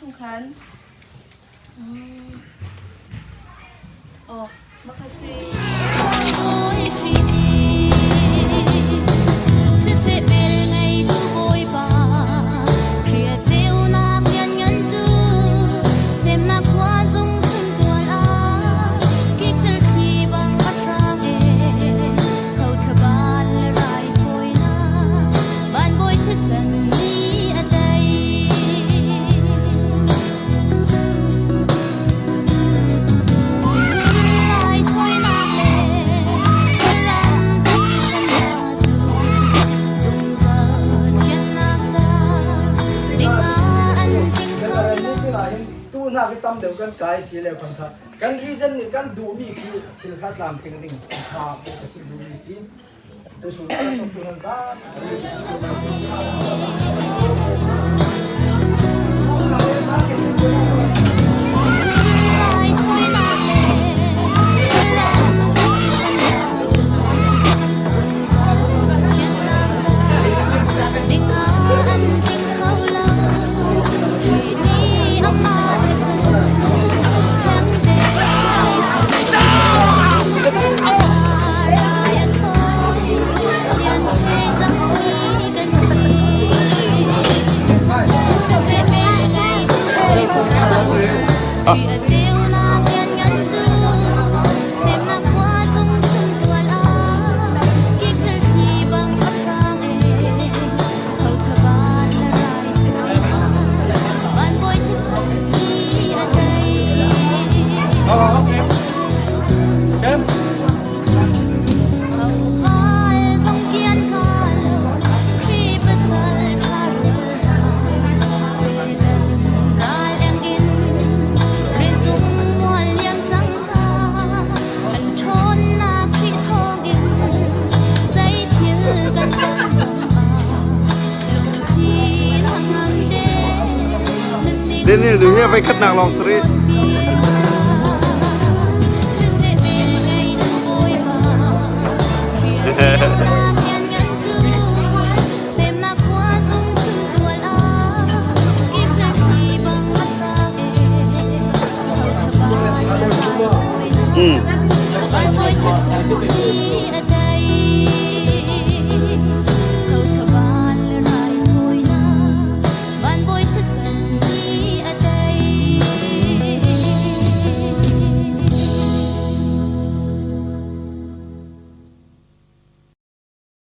sungkan. Oh, makasih. tu na cái tâm đều kan cái xí lệ phần thật kan reason ni kan du mi khi thil khat làm tiếng tiếng ha cái sự du mi xí tu su na so tu nan za đến đây đừng nghe phải khất nàng lòng street Ừ.